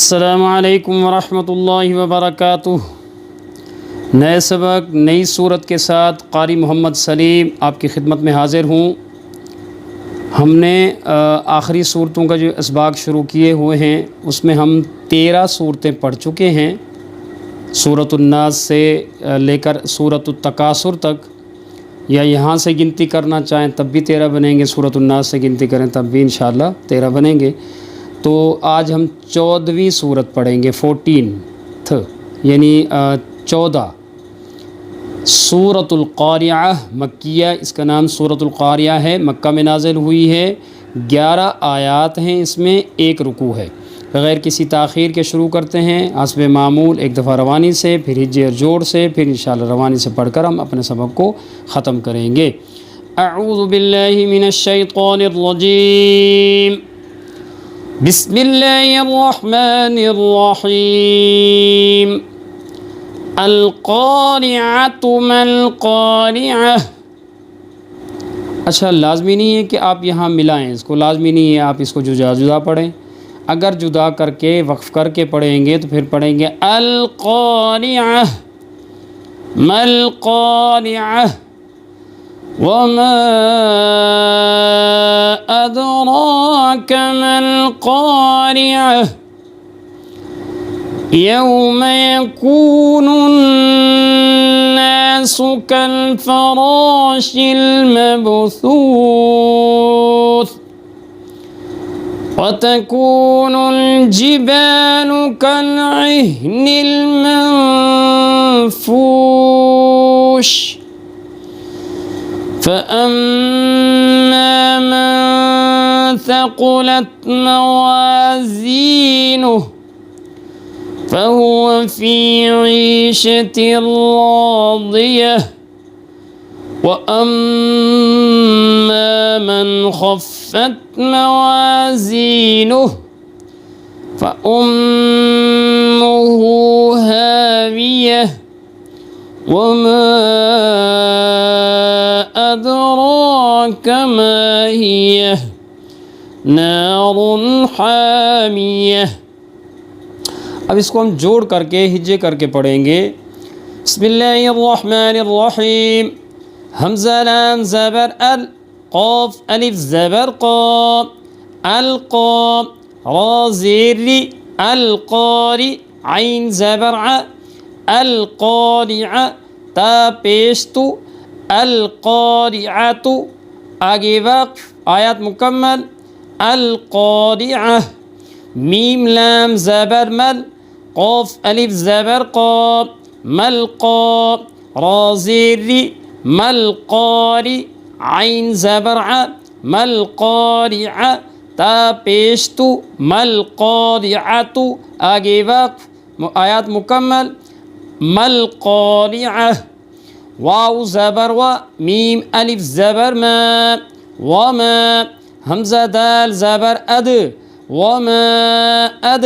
अस्सलामु अलैकुम वरहमतुल्लाहि वबरकातुह। नए सबक नई सूरत के साथ क़ारी मोहम्मद सलीम आपकी खिदमत में हाज़िर हूँ। हमने आखिरी सूरतों का जो इसबाक शुरू किए हुए हैं उसमें हम 13 सूरतें पढ़ चुके हैं। सूरतुन नास से लेकर सूरतुत तकासुर तक, या यहाँ से गिनती करना चाहें तब भी 13 बनेंगे, सूरतुन नास से गिनती करें तब भी इंशाअल्लाह 13 बनेंगे। तो आज हम 14वीं सूरत पढ़ेंगे, 14th यानी 14। सूरतुल क़ारिअह मक्किया, इसका नाम सूरतुल क़ारिअह है, मक्का में नाज़िल हुई है। 11 आयात हैं, इसमें 1 रुकू है। बग़ैर किसी ताख़ीर के शुरू करते हैं हस्बे मामूल, एक दफ़ा रवानी से, फिर हिज्जे और जोड़ से, फिर इंशाअल्लाह रवानी से पढ़कर हम अपने सबक को ख़त्म करेंगे। अऊज़ु बिल्लाहि मिनश शैतानिर रजीम, बिस्मिल्लाहिर्रहमानिर्रहीम। अल-क़ारिअतु मल-क़ारिअह। अच्छा, लाज़मी नहीं है कि आप यहाँ मिलाएं, इसको लाज़मी नहीं है आप इसको जुदा जुदा पढ़ें। अगर जुदा करके वक्फ़ करके पढ़ेंगे तो फिर पढ़ेंगे अल-क़ारिअह मल-क़ारिअह वमा अदराक मल-क़ारिअह यौम यकूनुन्नासु कल-फ़राशिल मबसूस वतकूनुल जिबालु कल-इह्निल मंफूश फ़अम्मा मन थक़ुलत मवाज़ीनुहु फ़हुव फ़ी ईशतिर राज़ियह वअम्मा मन ख़फ़्फ़त मवाज़ीनुहु फ़उम्मुहु हावियह वमा अदराक मा हियह नारुन हामियह। अब इसको हम जोड़ करके हिज्जे करके पढ़ेंगे। बिस्मिल्लाहिर्रहमानिर्रहीम। हमज़ा लाम ज़बर अल, क़ाफ़ अलिफ ज़बर क़ा, अल क़ा, रा ज़ेर री, अल क़ारी, ऐन ज़बर अ, अल क़ारिअ, ता पेश तु, अल क़ारिअतु, आगे वक़्फ़, आयत मुकम्मल। अल क़ारिअह, मीम लाम ज़बर मल, क़ाफ़ अलिफ ज़बर क़ा, मल क़ा, रा ज़ेर री, मल क़ारी, ऐन ज़बर अ, मल क़ारिअ, ता पेश तु, मल क़ारिअतु, आगे वक़्फ़, आयत मुकम्मल। मल क़ारिअह, वाव ज़बर व, मीम अलिफ ज़बर मा, वमा, हमज़ा दाल ज़बर अद, वमा अद,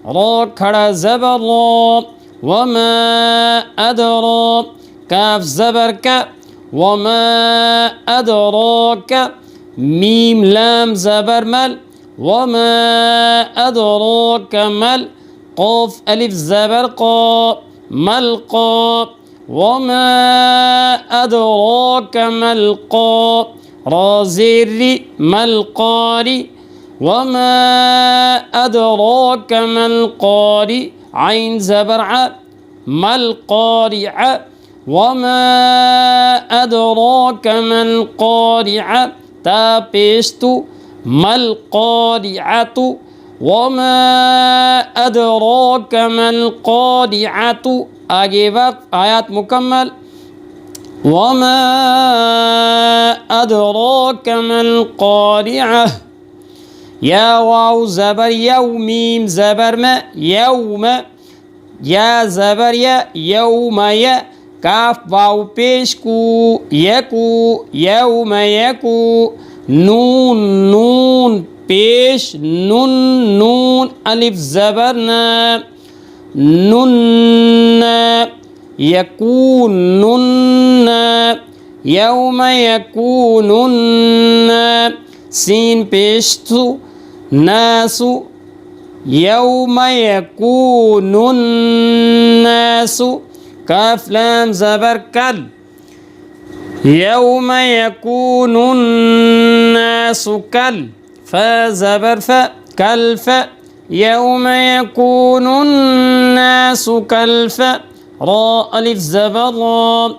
रा खड़ा ज़बर रा, वमा अदरा, काफ ज़बर का, वमा अदराक, मीम लाम ज़बर मल, वमा अदराक मल, क़ाफ़ अलिफ ज़बर क़ा, मल क़ा, वमा अदराक मल क़ा, रा ज़ेर री, मल क़ारी, वमा अदराक मल क़ारी, ऐन ज़बर अ, मल क़ारिअ, वमा अदराक मल क़ारिअ, ता पेश तु, मल क़ारिअतु, वमा अदराक मल क़ारिअतु, आगे वक़्फ़, आयत मुकम्मल। वमा अदराक मल क़ारिअह, या वाव ज़बर यौ, मीम ज़बर म, यौम, या ज़बर या, यौम या, काफ वाव पेश कु, यकु, यौम यकु, नून नून पेश, नुन नून अलिफ ज़बर न, नुन्न, यकूनुन्न, यौम यकूनुन्न, सीन पेश तु, नासु, يوم يكون الناس كاف لام زبر كل يوم يكون الناس كل فا زبر فا كالف يوم يكون الناس كالف را ألف زبر را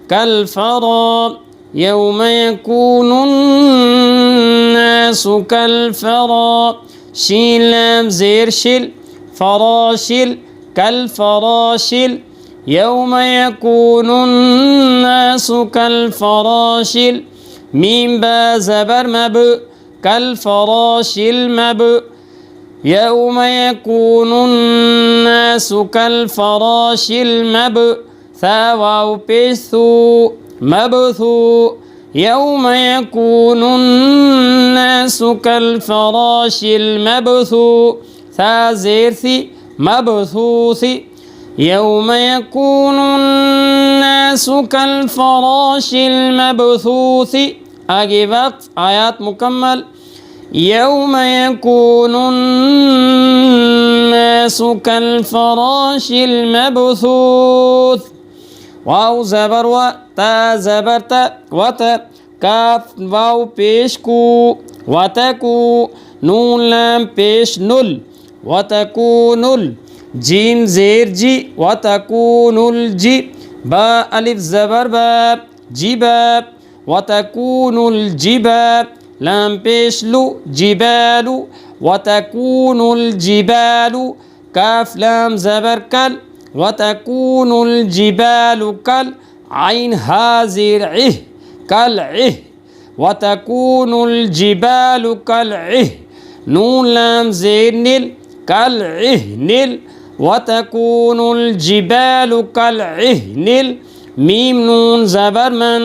كالفرا يوم يكون الناس كالفرا شين لام زير شل فراشل كالفراشل يوم يكون الناس كالفراشل ميم با زبر مب كالفراش المب يوم يكون الناس كالفراش المب ثا واو بثو مبثو يوم يكون الناس كالفراش المبثو ثا زيرثي مبثوث يوم يكون الناس كالفراش المبثوث آگے وقت آیات مکمل يوم يكون الناس كالفراش المبثوث واو زبر و تا زبر تا وت کاف واو پیش کو وتکو نون لام پیش نل وتكون الجيم زير جي وتكون الجي با ألف زبر باب جباب وتكون الجبال لام پیش لو جبال وتكون الجبال كاف لام زبر كل وتكون الجبال كل عين هازر عه كالعه وتكون الجبال كالعه نون لام زير نل كالعهن وتكون الجبال كالعهن ميم نون زبر من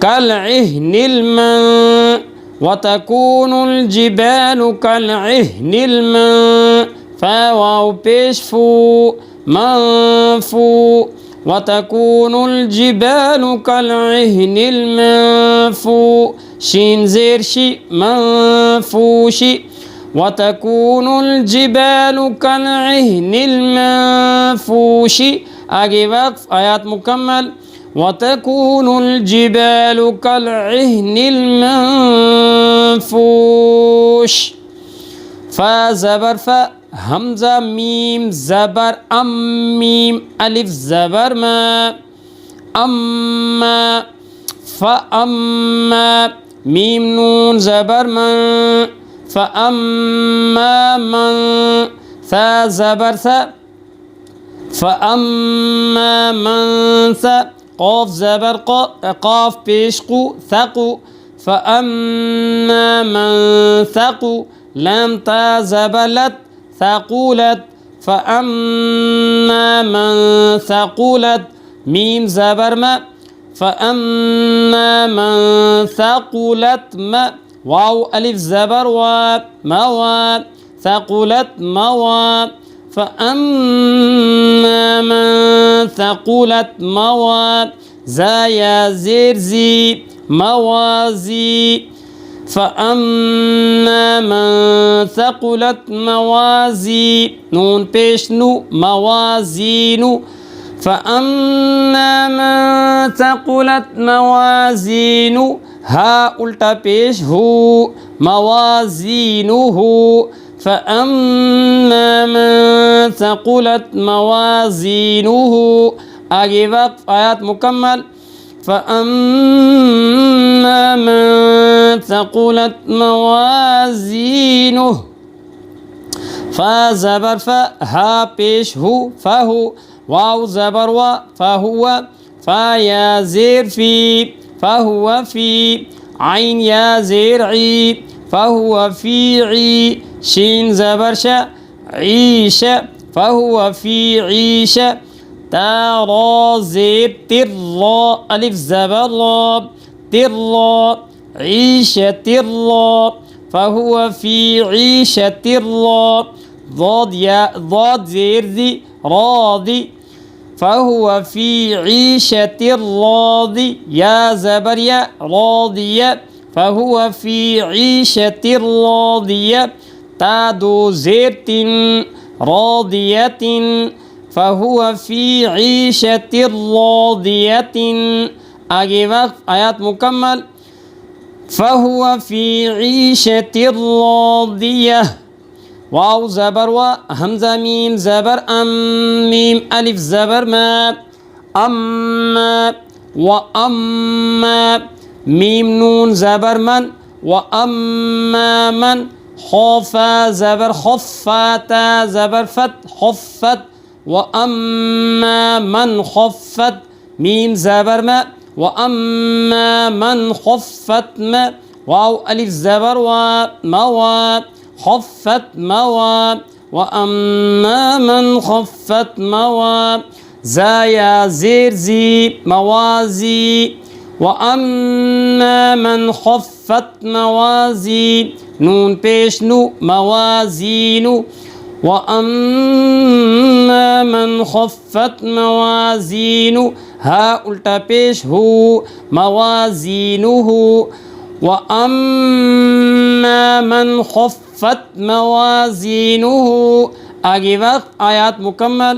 كالعهن الماء وتكون الجبال كالعهن الماء فا واو بيش فو منفو وتكون الجبال كالعهن المنفو شين زير شي منفوشي وتكون الجبال كالعهن المنفوش آگے وقف آیات مکمل وتكون الجبال كالعهن المنفوش فا زبر فا همزة ميم زبر ميم ألف زبر ما أما فأما ميم نون زبر من فأما من ثا زبر ثا فأما من ثا قاف زبر قاف بيشقو ثقو فأما من ثقو لام تا زبلت ثقولت فأما من ثقولت ميم زبر ما فأما من ثقولت ما واو ألف زبر و موا ثقلت موا فأما من ثقلت موا زايا زير زي موازي فأما من ثقلت موازي نون پیش نو موازين فأما من ثقلت موازينه ها الٹا پیش ہو موازینه فأما من ثقلت موازينه آگے وقف آیات مکمل فأما من ثقلت موازينه فا زبر فا ها پیش ہو فهو واو زبر و فهو فا یا زیر فی فهو في عين يا زرعي فهو في عي شين زبر شا عيشة فهو في عيشة تا را زير تر را ألف زبر را تر را عيشة را فهو في عيشة را ضاد يا ضاد زير ذي راضي فهو في عيشة راضية يا زبر يا راضية فهو في عيشة راضية تا دو زیر تن راضیۃ فہو فی عیشۃ راضیۃ. آگے وقف آیات مکمل. فہو فی عیشۃ راضیہ. واو زبر و حمزہ میم زبر ام میم الف زبر ما ام و ام میم نون زبر من و ام من خوف زبر خفت زبر فت خفت و ام من خفت میم زبر ما و ام من خفت ما واو الف زبر و موا خفت موا و اما من خفت موا زایا زیر زی موازی و اما من خفت موازی نون پیش نو موازینو و اما من خفت موازینو ہا الٹا پیش ہو موازینہ و اما من خفت موازینہ. آگے وقت آیات مکمل.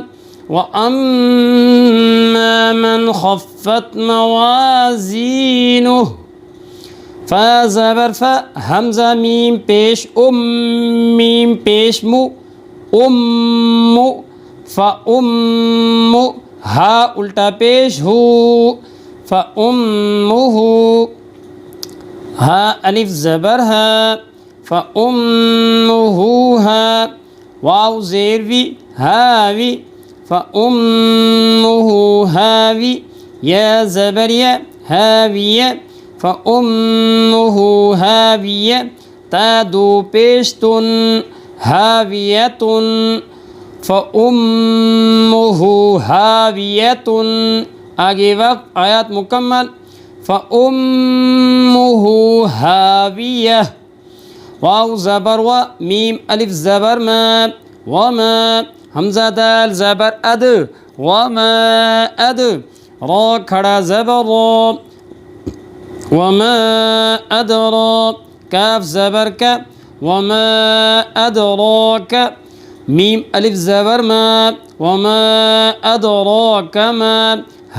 و اما من خفت موازینہ. فا زبر فا حمزہ میم پیش میم پیش مو ام فا ام ہا الٹا پیش ہو فا امہ ہا الف زبر ہا فا امہ ہا واو زیر وی ہاوی فا امہ ہاوی یا زبر یا ہاویہ فا امہ ہاویہ تا دو پیشتن ہاویتن فا امہ ہاویتن. آگے وقت آیات مکمل. فا امہ ہاویہ. واو زبر و میم الف زبر ما وما حمزہ دال زبر اد وما اد را کھڑا زبر را وما ادرا کاف زبر کا وما ادراک میم الف زبر ما وما ادراک ما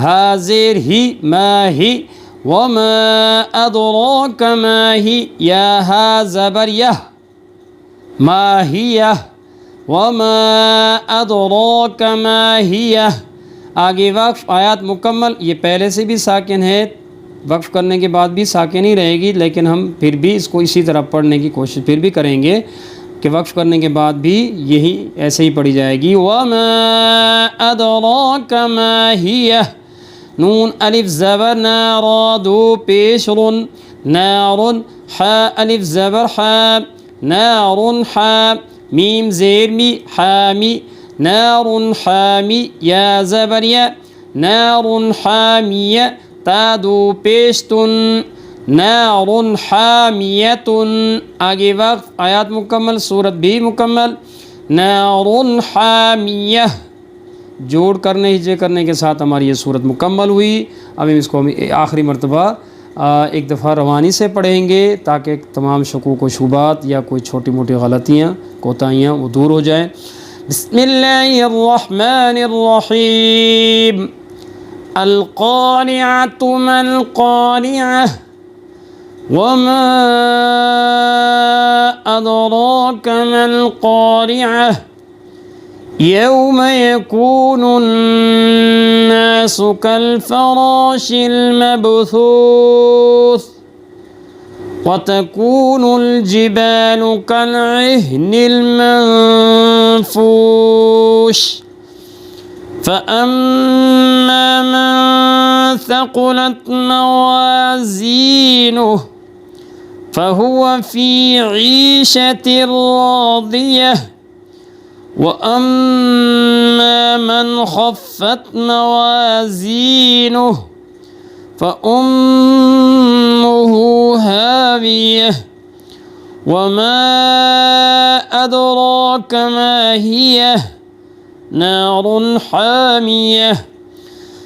ہا زیر ہی ما ہی وما ادراک ما ہی یا ہا زبر یہ ماہیہ وما ادراک ما ہیہ. آگے وقف آیات مکمل. یہ پہلے سے بھی ساکن ہے, وقف کرنے کے بعد بھی ساکن ہی رہے گی, لیکن ہم پھر بھی اس کو اسی طرح پڑھنے کی کوشش پھر بھی کریں گے کہ وقف کرنے کے بعد بھی یہی ایسے ہی پڑھی جائے گی. وما ادراک ما ہیہ. نون الف زبر نارا دو پیش رن نارن حا الف زبر حا نارن حا میم زیر می حامی نارن حامی یا زبر یا نارن حامیہ تا دو پیشتن نارن حامیتن. آگے وقت آیات مکمل, صورت بھی مکمل. نارن حامیہ جوڑ کرنے ہجے کرنے کے ساتھ ہماری یہ صورت مکمل ہوئی. اب ہم اس کو آخری مرتبہ ایک دفعہ روانی سے پڑھیں گے تاکہ تمام شکوک و شبہات یا کوئی چھوٹی موٹی غلطیاں کوتاہیاں وہ دور ہو جائیں. بسم اللہ الرحمن الرحیم. القارعۃ ما القارعۃ وما ادراک ما القارعۃ یوم یکون الناس کالفراش المبثوث وتكون الجبال كالعهن المنفوش فأما من ثقلت موازينه فهو في عيشة راضية وأما من خفت موازينه فأمه هاوية وما أدراك ما هي نار حامية.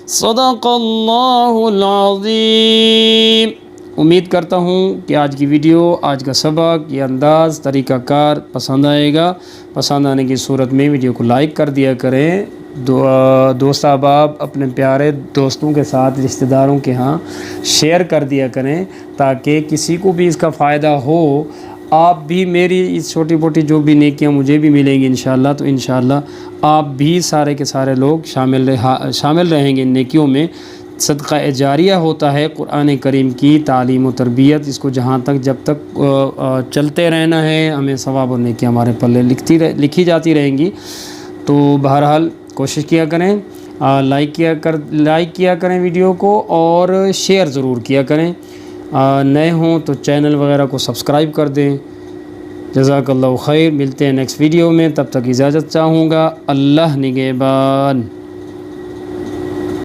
صدق الله العظيم. امید کرتا ہوں کہ آج کی ویڈیو، آج کا سبق، یہ انداز، طریقہ کار پسند آئے گا۔ پسند آنے کی صورت میں ویڈیو کو لائک کر دیا کریں، دوست احباب اپنے پیارے دوستوں کے ساتھ، رشتہ داروں کے ہاں شیئر کر دیا کریں تاکہ کسی کو بھی اس کا فائدہ ہو۔ آپ بھی میری اس چھوٹی موٹی جو بھی نیکیاں مجھے بھی ملیں گی انشاءاللہ، تو انشاءاللہ آپ بھی سارے کے سارے لوگ شامل رہیں گے ان نیکیوں میں۔ صدقہ جاریہ ہوتا ہے قرآن کریم کی تعلیم و تربیت، اس کو جہاں تک جب تک چلتے رہنا ہے، ہمیں ثواب و نیکی ہمارے پلے لکھی جاتی رہیں گی۔ تو بہرحال کوشش کیا کریں، لائک کیا کریں ویڈیو کو، اور شیئر ضرور کیا کریں۔ نئے ہوں تو چینل وغیرہ کو سبسکرائب کر دیں۔ جزاک اللہ خیر، ملتے ہیں نیکسٹ ویڈیو میں، تب تک اجازت چاہوں گا۔ اللہ نگہبان۔